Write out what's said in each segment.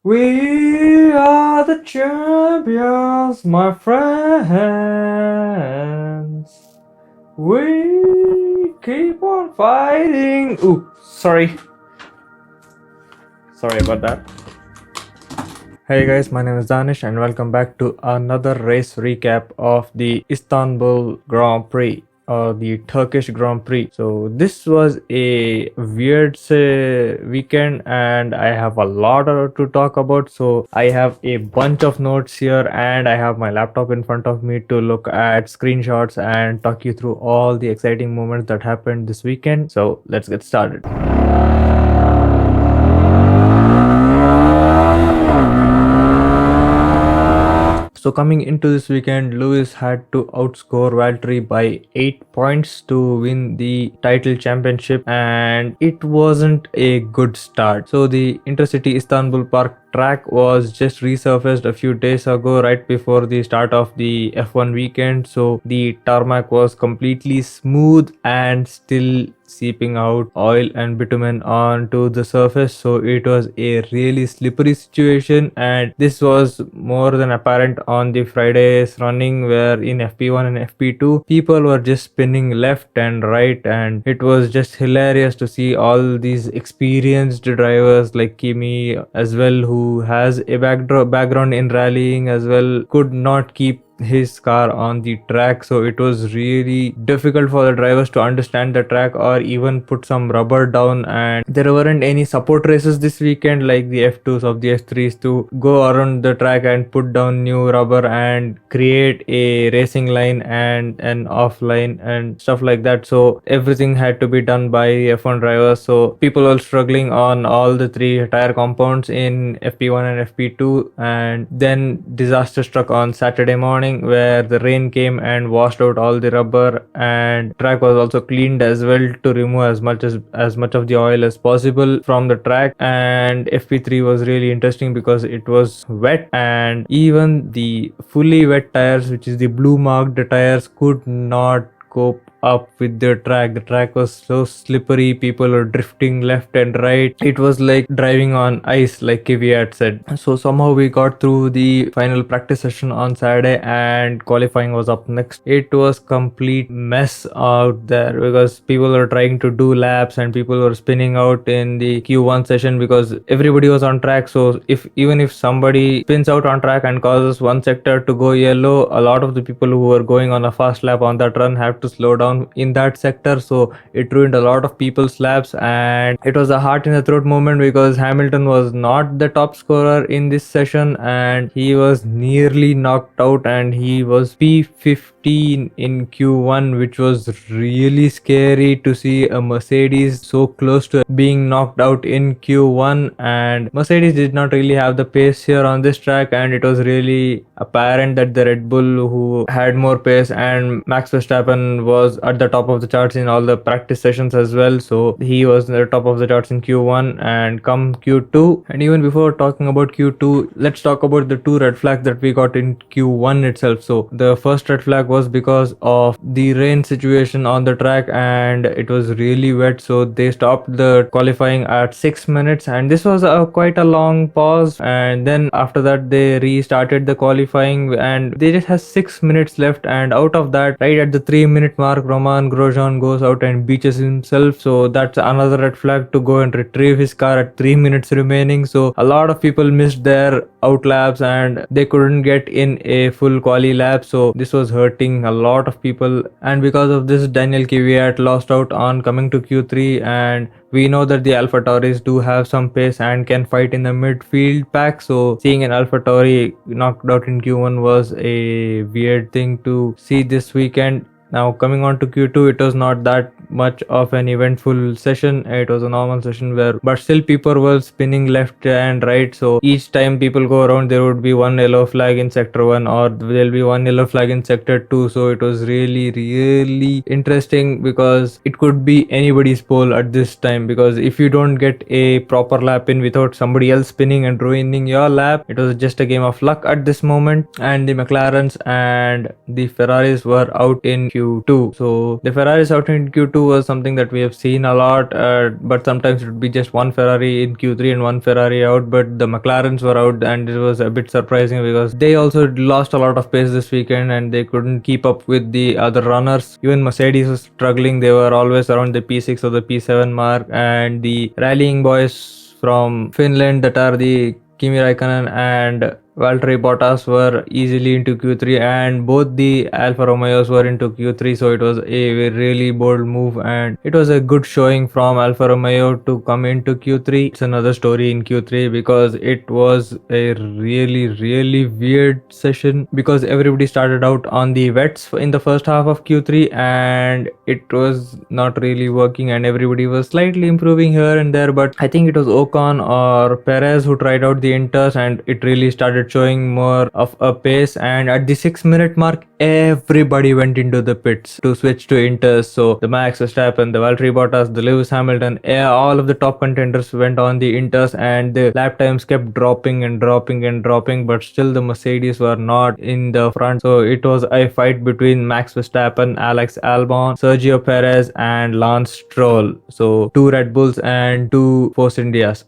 We are the champions, my friends. We keep on fighting. Ooh, sorry. Sorry about that. Hey guys, my name is Danish and welcome back to another race recap of the Istanbul Grand Prix or the Turkish Grand Prix. So this was a weird weekend and I have a lot to talk about. So I have a bunch of notes here and I have my laptop in front of me to look at screenshots and talk you through all the exciting moments that happened this weekend. So let's get started. So coming into this weekend, Lewis had to outscore Valtteri by 8 points to win the title championship, and it wasn't a good start. So the Intercity Istanbul Park track was just resurfaced a few days ago, right before the start of the F1 weekend. So the tarmac was completely smooth and still seeping out oil and bitumen onto the surface, so it was a really slippery situation, and this was more than apparent on the Friday's running, where in FP1 and FP2 people were just spinning left and right, and it was just hilarious to see all these experienced drivers like Kimi as well, who has a background in rallying as well, could not keep his car on the track. So it was really difficult for the drivers to understand the track or even put some rubber down, and there weren't any support races this weekend like the F2s of the F3s to go around the track and put down new rubber and create a racing line and an off line and stuff like that. So everything had to be done by F1 drivers, so people were struggling on all the three tire compounds in FP1 and FP2, and then disaster struck on Saturday morning where the rain came and washed out all the rubber, and track was also cleaned as well to remove as much of the oil as possible from the track. And FP3 was really interesting because it was wet, and even the fully wet tires, which is the blue marked tires, could not cope up with the track. The track was so slippery, people were drifting left and right. It was like driving on ice, like Kvyat said. So somehow we got through the final practice session on Saturday, and qualifying was up next. It was complete mess out there because people were trying to do laps and people were spinning out in the Q1 session because everybody was on track. So even if somebody spins out on track and causes one sector to go yellow, a lot of the people who were going on a fast lap on that run have to slow down in that sector. So it ruined a lot of people's laps, and it was a heart in the throat moment because Hamilton was not the top scorer in this session and he was nearly knocked out, and he was P15 in Q1, which was really scary to see a Mercedes so close to being knocked out in Q1. And Mercedes did not really have the pace here on this track, and it was really apparent that the Red Bull, who had more pace, and Max Verstappen was at the top of the charts in all the practice sessions as well. So he was at the top of the charts in Q1 and come Q2. And even before talking about Q2, let's talk about the two red flags that we got in Q1 itself. So the first red flag was because of the rain situation on the track, and it was really wet, so they stopped the qualifying at 6 minutes, and this was quite a long pause. And then after that they restarted the qualifying, and they just have 6 minutes left, and out of that, right at the 3-minute mark, Roman Grosjean goes out and beaches himself. So that's another red flag, to go and retrieve his car at 3 minutes remaining. So a lot of people missed their out laps and they couldn't get in a full quali lap, so this was hurting a lot of people. And because of this, Daniel Kvyat lost out on coming to Q3, and we know that the AlphaTauris do have some pace and can fight in the midfield pack, so seeing an AlphaTauri knocked out in Q1 was a weird thing to see this weekend. Now coming on to Q2, it was not that much of an eventful session. It was a normal session but still people were spinning left and right. So each time people go around, there would be one yellow flag in sector 1 or there'll be one yellow flag in sector 2. So it was really interesting because it could be anybody's pole at this time, because if you don't get a proper lap in without somebody else spinning and ruining your lap, it was just a game of luck at this moment. And the McLarens and the Ferraris were out in Q2. So the Ferraris out in Q2 Q2 was something that we have seen a lot, but sometimes it would be just one Ferrari in Q3 and one Ferrari out, but the McLarens were out, and it was a bit surprising because they also lost a lot of pace this weekend and they couldn't keep up with the other runners. Even Mercedes was struggling, they were always around the P6 or the P7 mark, and the rallying boys from Finland, that are the Kimi Raikkonen and Valtteri Bottas, were easily into Q3, and both the Alfa Romeos were into Q3, so it was a really bold move and it was a good showing from Alfa Romeo to come into Q3. It's another story in Q3 because it was a really weird session because everybody started out on the wets in the first half of Q3 and it was not really working and everybody was slightly improving here and there, but I think it was Ocon or Perez who tried out the inters and it really started showing more of a pace, and at the 6 minute mark everybody went into the pits to switch to inters. So the Max Verstappen, the Valtteri Bottas, the Lewis Hamilton, all of the top contenders went on the inters and the lap times kept dropping, but still the Mercedes were not in the front. So it was a fight between Max Verstappen, Alex Albon, Sergio Perez and Lance Stroll. So 2 Red Bulls and 2 Force Indias.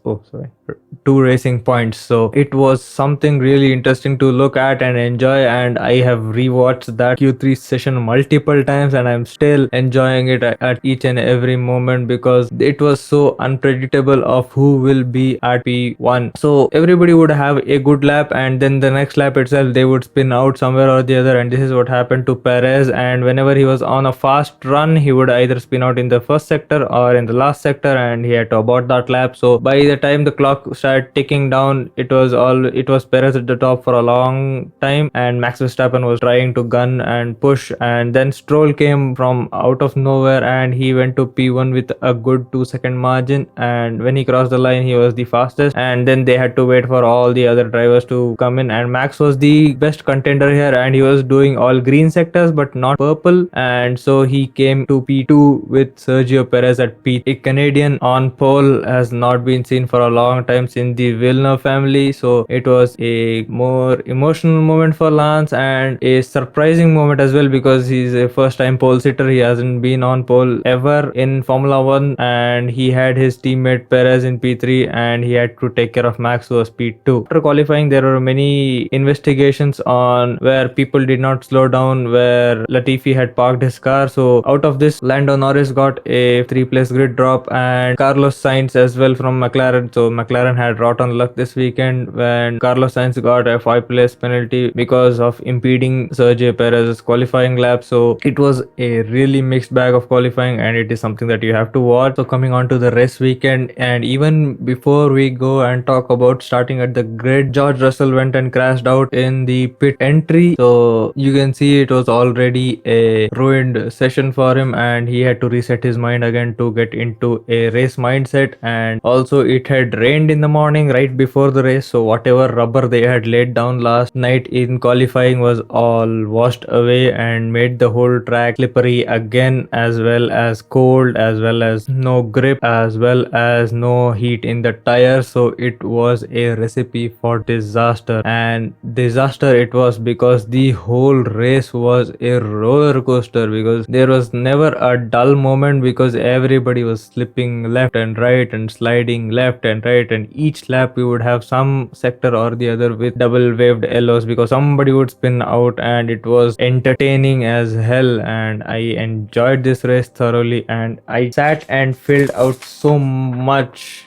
2 racing points. So it was something really interesting to look at and enjoy, and I have rewatched that Q3 session multiple times and I'm still enjoying it at each and every moment because it was so unpredictable of who will be at P1. So everybody would have a good lap and then the next lap itself they would spin out somewhere or the other, and this is what happened to Perez. And whenever he was on a fast run, he would either spin out in the first sector or in the last sector and he had to abort that lap. So by the time the clock started ticking down, it was Perez at the top for a long time and Max Verstappen was trying to gun and push, and then Stroll came from out of nowhere and he went to P1 with a good 2-second margin, and when he crossed the line he was the fastest, and then they had to wait for all the other drivers to come in, and Max was the best contender here and he was doing all green sectors but not purple, and so he came to P2 with Sergio Perez at P. A Canadian on pole has not been seen for a long time since the Villeneuve family, so it was a more emotional moment for Lance and a surprising moment as well because he's a first time pole sitter. He hasn't been on pole ever in Formula 1 and he had his teammate Perez in P3 and he had to take care of Max who was P2. After qualifying there were many investigations on where people did not slow down, where Latifi had parked his car, so out of this Lando Norris got a 3-place grid drop and Carlos Sainz as well from McLaren. So McLaren had rotten luck this weekend when Carlos Sainz got a 5-place penalty because of impeding Sergio Perez's qualifying lap. So it was a really mixed bag of qualifying and it is something that you have to watch. So coming on to the race weekend, and even before we go and talk about starting at the grid, George Russell went and crashed out in the pit entry. So you can see it was already a ruined session for him and he had to reset his mind again to get into a race mindset, and also it had rained in the morning right before the race, so whatever rubber they had laid down last night in qualifying was all washed away and made the whole track slippery again, as well as cold, as well as no grip, as well as no heat in the tires. So it was a recipe for disaster, and disaster it was because the whole race was a roller coaster because there was never a dull moment because everybody was slipping left and right and sliding left and right, and each lap we would have some sector or the other with double waved yellows because somebody would spin out, and it was entertaining as hell and I enjoyed this race thoroughly, and I sat and filled out so much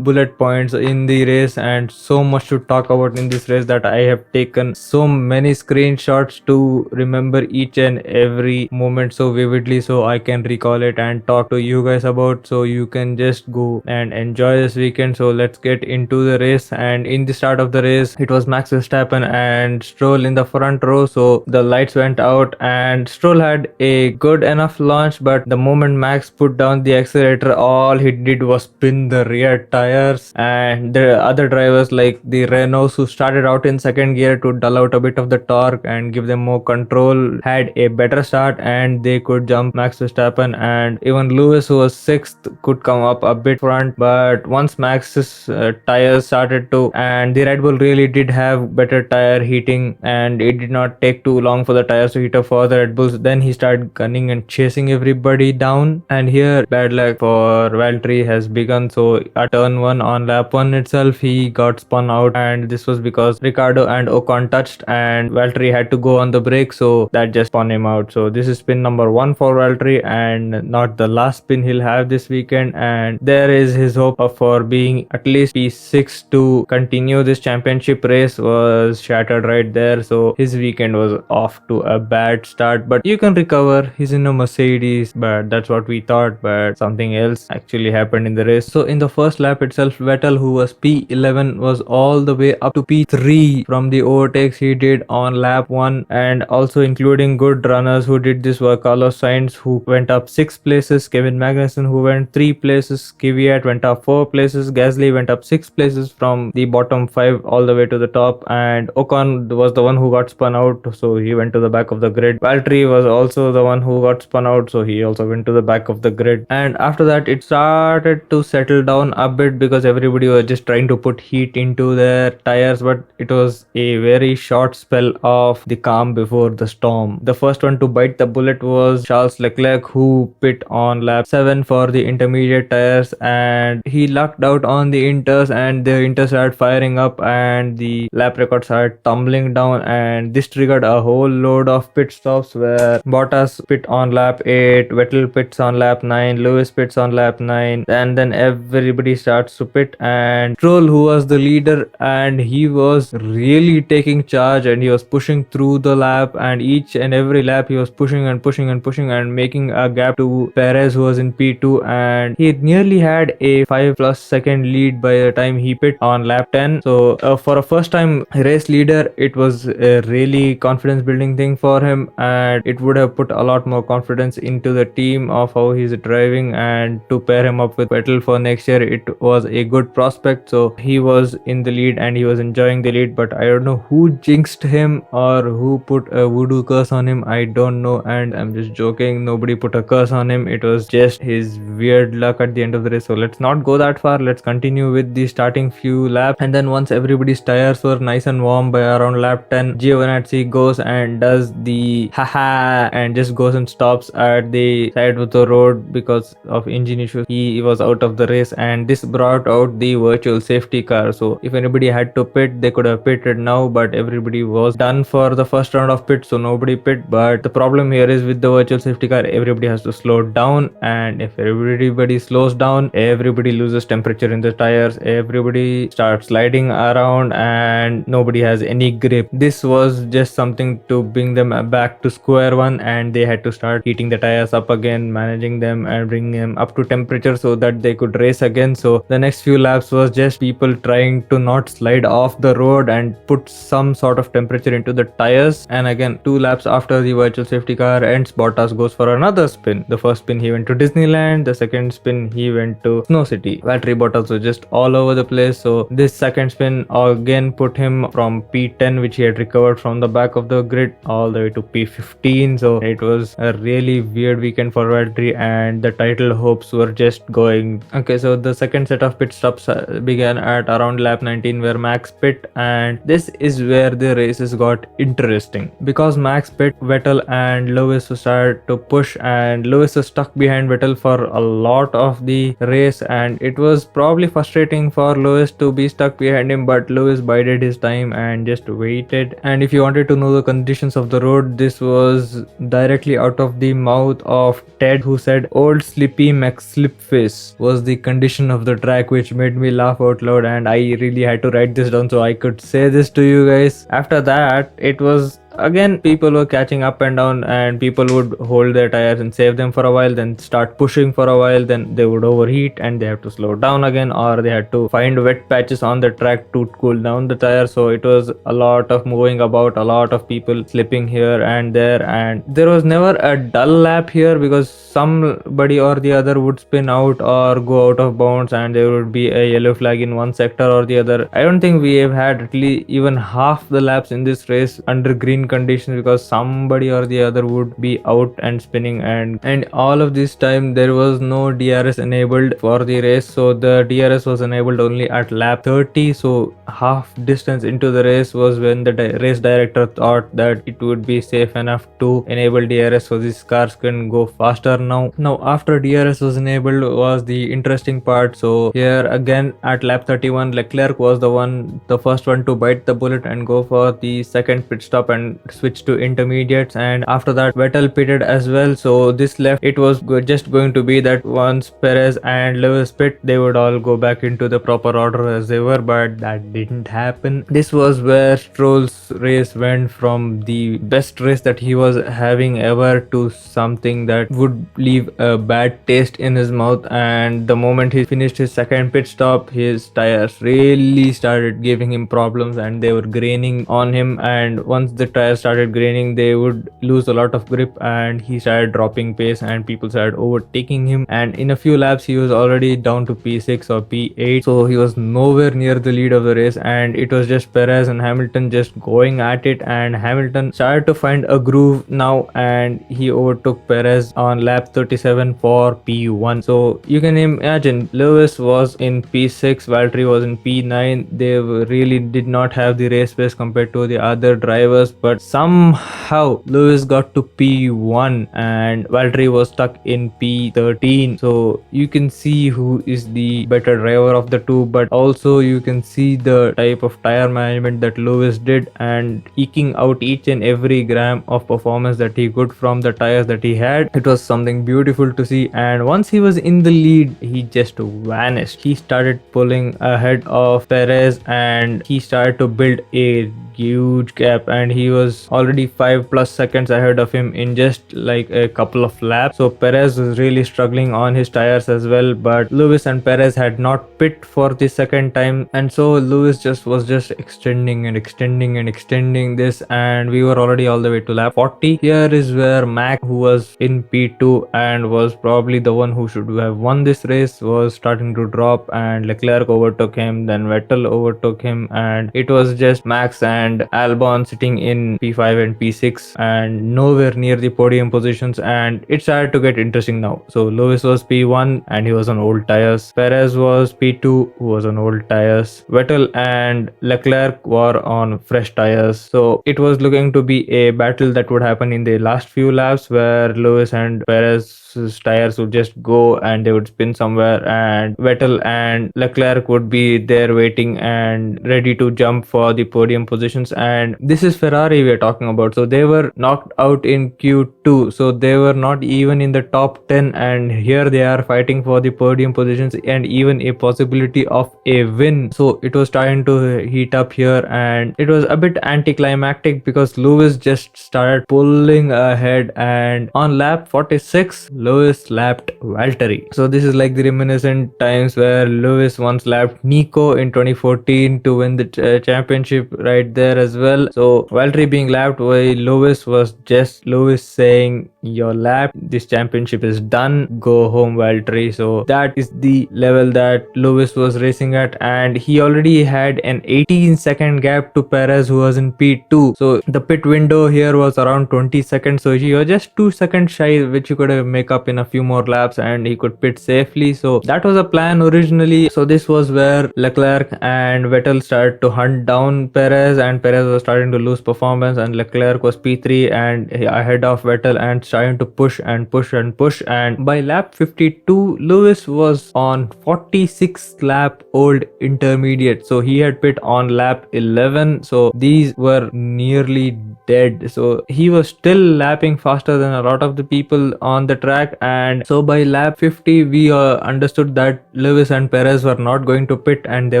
bullet points in the race and so much to talk about in this race that I have taken so many screenshots to remember each and every moment so vividly so I can recall it and talk to you guys about, so you can just go and enjoy this weekend. So let's get into the race, and in the start of the race it was Max Verstappen and Stroll in the front row. So the lights went out and Stroll had a good enough launch, but the moment Max put down the accelerator all he did was spin the rear tire tires, and the other drivers like the Renaults who started out in second gear to dull out a bit of the torque and give them more control had a better start, and they could jump Max Verstappen. And even Lewis, who was sixth, could come up a bit front. But once Max's tires started to, and the Red Bull really did have better tire heating, and it did not take too long for the tires to heat up for the Red Bulls. Then he started gunning and chasing everybody down, and here bad luck for Valtteri has begun. So at turn 1 on lap 1 itself, he got spun out, and this was because Ricardo and Ocon touched, and Valtteri had to go on the brake, so that just spun him out. So this is spin number 1 for Valtteri, and not the last spin he'll have this weekend. And there is his hope of for being at least P6 to continue this championship race was shattered right there. So his weekend was off to a bad start, but you can recover. He's in a Mercedes, but that's what we thought, but something else actually happened in the race. So in the first lap itself, Vettel, who was P11, was all the way up to P3 from the overtakes he did on lap 1, and also including good runners who did this were Carlos Sainz, who went up 6 places, Kevin Magnussen, who went 3 places, Kvyat went up 4 places, Gasly went up 6 places from the bottom 5 all the way to the top, and Ocon was the one who got spun out, so he went to the back of the grid. Valtteri was also the one who got spun out, so he also went to the back of the grid. And after that, it started to settle down a bit because everybody was just trying to put heat into their tires, but it was a very short spell of the calm before the storm. The first one to bite the bullet was Charles Leclerc, who pit on lap 7 for the intermediate tires, and he lucked out on the inters, and the inters started firing up, and the lap record started tumbling down, and this triggered a whole load of pit stops where Bottas pit on lap 8, Vettel pits on lap 9, Lewis pits on lap 9, and then everybody starts to pit. And Stroll, who was the leader, and he was really taking charge, and he was pushing through the lap, and each and every lap he was pushing and pushing and pushing and making a gap to Perez, who was in P2, and he nearly had a 5+ second lead by the time he pit on lap 10. So for a first time race leader, it was a really confidence building thing for him, and it would have put a lot more confidence into the team of how he's driving, and to pair him up with Vettel for next year, it was a good prospect. So he was in the lead and he was enjoying the lead, but I don't know who jinxed him or who put a voodoo curse on him. I don't know, and I'm just joking. Nobody put a curse on him. It was just his weird luck at the end of the race. So let's not go that far. Let's continue with the starting few laps. And then once everybody's tires were nice and warm by around lap 10, Giovinazzi goes and does the haha and just goes and stops at the side of the road because of engine issues. He was out of the race, and this brought out the virtual safety car. So if anybody had to pit, they could have pitted now, but everybody was done for the first round of pit, so nobody pit. But the problem here is with the virtual safety car, everybody has to slow down, and if everybody slows down, everybody loses temperature in the tires, everybody starts sliding around, and nobody has any grip. This was just something to bring them back to square one, and they had to start heating the tires up again, managing them and bringing them up to temperature so that they could race again. So the next few laps was just people trying to not slide off the road and put some sort of temperature into the tires. And again, 2 laps after the virtual safety car ends, Bottas goes for another spin. The first spin he went to Disneyland, the second spin he went to Snow City. Valtteri Bottas was just all over the place, so this second spin again put him from P10, which he had recovered from the back of the grid, all the way to P15. So it was a really weird weekend for Valtteri, and the title hopes were just going. Okay, so the second set of pit stops began at around lap 19 where Max pit, and this is where the races got interesting because Max pit, Vettel and Lewis started to push, and Lewis was stuck behind Vettel for a lot of the race, and it was probably frustrating for Lewis to be stuck behind him, but Lewis bided his time and just waited. And if you wanted to know the conditions of the road, this was directly out of the mouth of Ted, who said old Slippy McSlipface was the condition of the track, which made me laugh out loud, and I really had to write this down so I could say this to you guys. After that, it was again people were catching up and down, and people would hold their tires and save them for a while, then start pushing for a while, then they would overheat and they have to slow down again, or they had to find wet patches on the track to cool down the tire. So it was a lot of moving about, a lot of people slipping here and there, and there was never a dull lap here because somebody or the other would spin out or go out of bounds, and there would be a yellow flag in one sector or the other. I don't think we have had at least even half the laps in this race under green conditions because somebody or the other would be out and spinning, and all of this time there was no DRS enabled for the race. So the DRS was enabled only at lap 30, so half distance into the race was when the race director thought that it would be safe enough to enable DRS so these cars can go faster. Now after DRS was enabled was the interesting part. So here again at lap 31, Leclerc was the first one to bite the bullet and go for the second pit stop and switch to intermediates, and after that Vettel pitted as well. So this left, it was just going to be that once Perez and Lewis pit, they would all go back into the proper order as they were, but that didn't happen. This was where Stroll's race went from the best race that he was having ever to something that would leave a bad taste in his mouth. And the moment he finished his second pit stop, his tires really started giving him problems and they were graining on him, and once the tires started graining, they would lose a lot of grip and he started dropping pace and people started overtaking him, and in a few laps he was already down to P6 or P8, so he was nowhere near the lead of the race, and it was just Perez and Hamilton just going at it, and Hamilton started to find a groove now and he overtook Perez on lap 37 for P1. So you can imagine Lewis was in P6, Valtteri was in P9. They really did not have the race pace compared to the other drivers, but somehow Lewis got to P1 and Valtteri was stuck in P13. So you can see who is the better driver of the two, but also you can see the type of tire management that Lewis did and eking out each and every gram of performance that he could from the tires that he had. It was something beautiful to see, and once he was in the lead, he just vanished. He started pulling ahead of Perez and he started to build a huge gap, and he was already 5+ seconds ahead of him in just like a couple of laps. So Perez was really struggling on his tires as well, but Lewis and Perez had not pit for the second time, and so Lewis was just extending and extending this, and we were already all the way to lap 40. Here is where Max, who was in P2 and was probably the one who should have won this race, was starting to drop, and Leclerc overtook him, then Vettel overtook him, and it was just Max and Albon sitting in P5 and P6 and nowhere near the podium positions, and it started to get interesting now. So Lewis was P1 and he was on old tires. Perez was P2 who was on old tires. Vettel and Leclerc were on fresh tires. So it was looking to be a battle that would happen in the last few laps where Lewis and Perez's tires would just go and they would spin somewhere, and Vettel and Leclerc would be there waiting and ready to jump for the podium positions. And this is Ferrari we are talking about. So they were knocked out in Q2, so they were not even in the top 10, and here they are fighting for the podium positions and even a possibility of a win. So it was starting to heat up here, and it was a bit anticlimactic because Lewis just started pulling ahead, and on lap 46 Lewis lapped Valtteri. So this is like the reminiscent times where Lewis once lapped Nico in 2014 to win the championship right there as well. So Valtteri being lapped by Lewis was just Lewis saying, "Your lap, this championship is done, go home Valtteri." So that is the level that Lewis was racing at, and he already had an 18-second gap to Perez, who was in P2. So the pit window here was around 20 seconds, so he was just 2 seconds shy, which he could make up in a few more laps and he could pit safely. So that was a plan originally. So this was where Leclerc and Vettel started to hunt down Perez, and Perez was starting to lose performance, and Leclerc was P3 and ahead of Vettel and started trying to push and push and push, and by lap 52 Lewis was on 46th lap old intermediate, so he had pit on lap 11, so these were nearly dead, so he was still lapping faster than a lot of the people on the track. And so by lap 50 we understood that Lewis and Perez were not going to pit, and they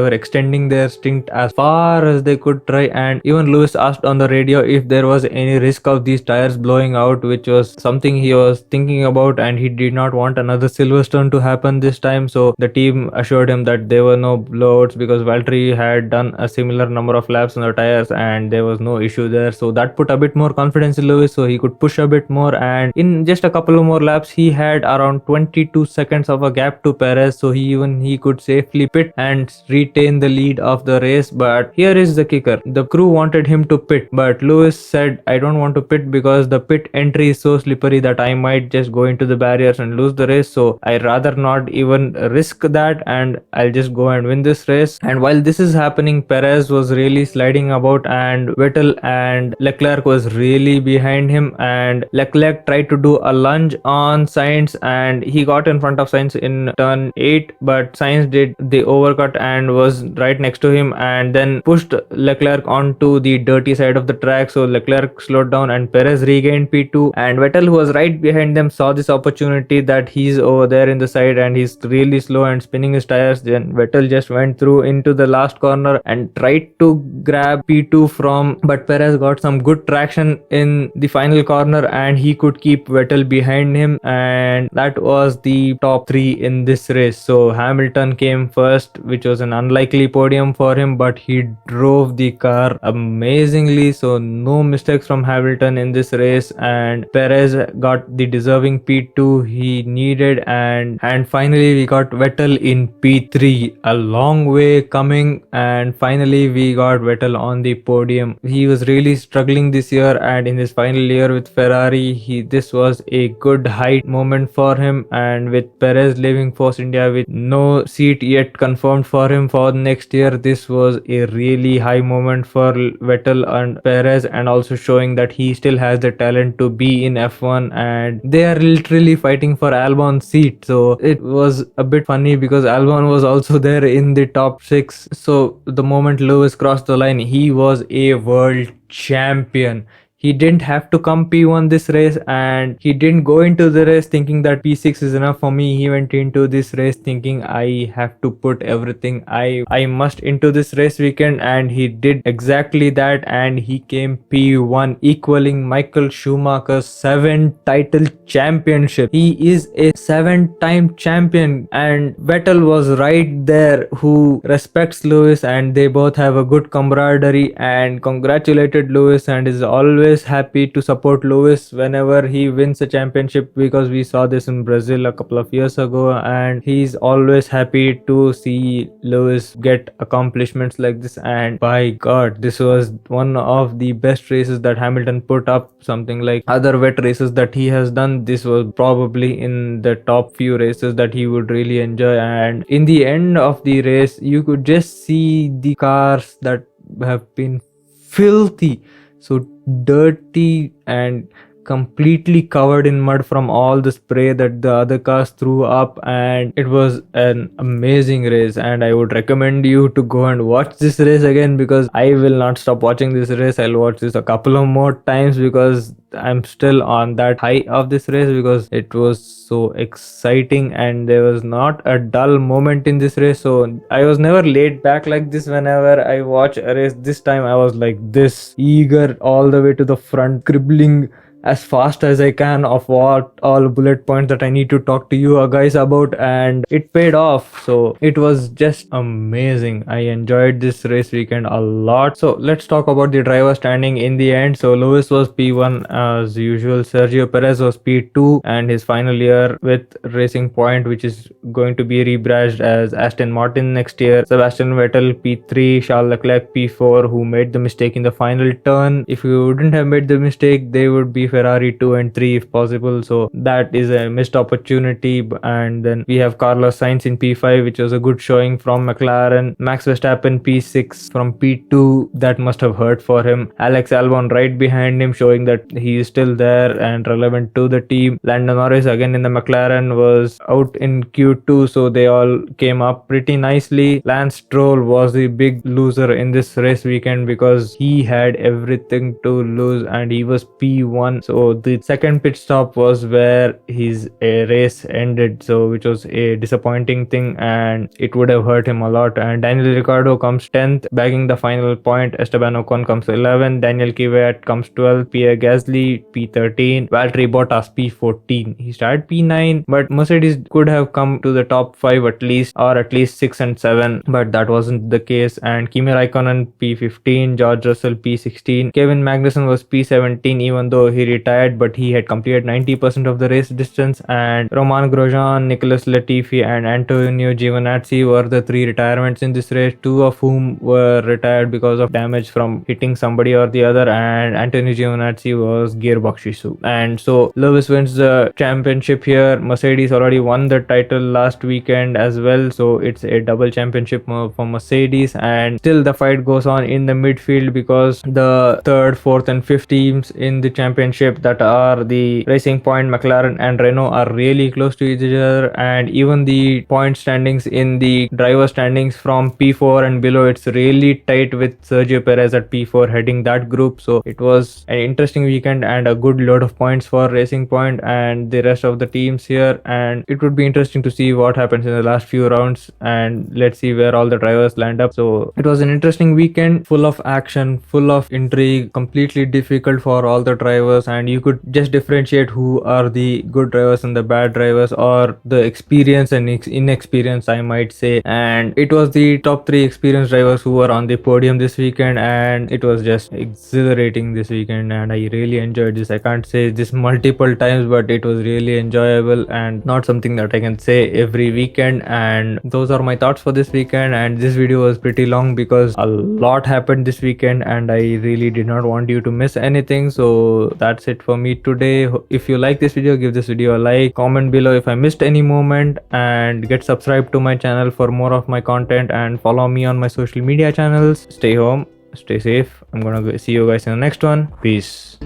were extending their stint as far as they could try. And even Lewis asked on the radio if there was any risk of these tires blowing out, which was something he was thinking about, and he did not want another Silverstone to happen this time. So the team assured him that there were no blowouts because Valtteri had done a similar number of laps on the tires and there was no issue there. So that put a bit more confidence in Lewis, so he could push a bit more, and in just a couple of more laps he had around 22 seconds of a gap to Perez, so he could safely pit and retain the lead of the race. But here is the kicker: the crew wanted him to pit, but Lewis said, I don't want to pit because the pit entry is so slippery that I might just go into the barriers and lose the race, so I rather not even risk that, and I'll just go and win this race. And while this is happening, Perez was really sliding about, and Vettel and Leclerc was really behind him, and Leclerc tried to do a lunge on Sainz and he got in front of Sainz in turn 8, but Sainz did the overcut and was right next to him and then pushed Leclerc onto the dirty side of the track, so Leclerc slowed down and Perez regained P2, and Vettel, who was right behind them, saw this opportunity that he's over there in the side and he's really slow and spinning his tires. Then Vettel just went through into the last corner and tried to grab P2 but Perez got some good traction in the final corner and he could keep Vettel behind him, and that was the top 3 in this race. So Hamilton came first, which was an unlikely podium for him, but he drove the car amazingly, so no mistakes from Hamilton in this race, and Perez got the deserving P2 he needed, and finally we got Vettel in P3. A long way coming, and finally we got Vettel on the podium. He was really struggling this year, and in his final year with Ferrari, this was a good height moment for him, and with Perez leaving Force India with no seat yet confirmed for him for next year, this was a really high moment for Vettel and Perez, and also showing that he still has the talent to be in F1, and they are literally fighting for Albon's seat. So it was a bit funny because Albon was also there in the top 6. So the moment Lewis crossed the line, he was a world champion. He didn't have to come P1 this race, and he didn't go into the race thinking that P6 is enough for me. He went into this race thinking, I have to put everything I must into this race weekend, and he did exactly that, and he came P1, equaling Michael Schumacher's 7 title championship. He is a 7-time champion, and Vettel was right there, who respects Lewis, and they both have a good camaraderie, and congratulated Lewis and is always happy to support Lewis whenever he wins a championship, because we saw this in Brazil a couple of years ago, and he's always happy to see Lewis get accomplishments like this. And by God, this was one of the best races that Hamilton put up. Something like other wet races that he has done, this was probably in the top few races that he would really enjoy. And in the end of the race, you could just see the cars that have been filthy, so dirty and completely covered in mud from all the spray that the other cars threw up, and it was an amazing race. And I would recommend you to go and watch this race again, because I will not stop watching this race. I'll watch this a couple of more times because I'm still on that high of this race, because it was so exciting and there was not a dull moment in this race. So I was never laid back like this whenever I watch a race. This time I was like this, eager all the way to the front, scribbling as fast as I can of what all bullet points that I need to talk to you guys about, and it paid off. So it was just amazing. I enjoyed this race weekend a lot. So let's talk about the driver standing in the end. So Lewis was P1 as usual, Sergio Perez was P2, and his final year with Racing Point, which is going to be rebadged as Aston Martin next year. Sebastian Vettel P3, Charles Leclerc P4, who made the mistake in the final turn. If he wouldn't have made the mistake, they would be Ferrari 2 and 3 if possible. So that is a missed opportunity. And then we have Carlos Sainz in P5, which was a good showing from McLaren. Max Verstappen P6 from P2, that must have hurt for him. Alex Albon right behind him, showing that he is still there and relevant to the team. Lando Norris again in the McLaren was out in Q2, so they all came up pretty nicely. Lance Stroll was the big loser in this race weekend because he had everything to lose and he was P1. So the second pit stop was where his race ended, so which was a disappointing thing and it would have hurt him a lot. And Daniel Ricciardo comes 10th, bagging the final point. Esteban Ocon comes 11th, Daniel Kvyat comes 12th, Pierre Gasly P13, Valtteri Bottas P14. He started P9, but Mercedes could have come to the top 5 at least, or at least 6 and 7, but that wasn't the case. And Kimi Raikkonen P15, George Russell P16, Kevin Magnussen was P17 even though he retired, but he had completed 90% of the race distance. And Romain Grosjean, Nicholas Latifi and Antonio Giovinazzi were the 3 retirements in this race, 2 of whom were retired because of damage from hitting somebody or the other, and Antonio Giovinazzi was gearbox issue. And so Lewis wins the championship here. Mercedes already won the title last weekend as well, so it's a double championship for Mercedes. And still the fight goes on in the midfield because the 3rd, 4th and 5th teams in the championship, that are the Racing Point, McLaren and Renault, are really close to each other. And even the point standings in the driver standings from P4 and below, it's really tight with Sergio Perez at P4 heading that group. So it was an interesting weekend and a good load of points for Racing Point and the rest of the teams here. And it would be interesting to see what happens in the last few rounds, and let's see where all the drivers land up. So it was an interesting weekend, full of action, full of intrigue, completely difficult for all the drivers, and you could just differentiate who are the good drivers and the bad drivers, or the experienced and inexperienced, I might say. And it was the top 3 experienced drivers who were on the podium this weekend, and it was just exhilarating this weekend and I really enjoyed this. I can't say this multiple times, but it was really enjoyable and not something that I can say every weekend. And those are my thoughts for this weekend, and this video was pretty long because a lot happened this weekend and I really did not want you to miss anything. So that's it for me today. If you like this video, give this video a like, comment below if I missed any moment, and get subscribed to my channel for more of my content, and follow me on my social media channels. Stay home, stay safe. I'm gonna see you guys in the next one. Peace.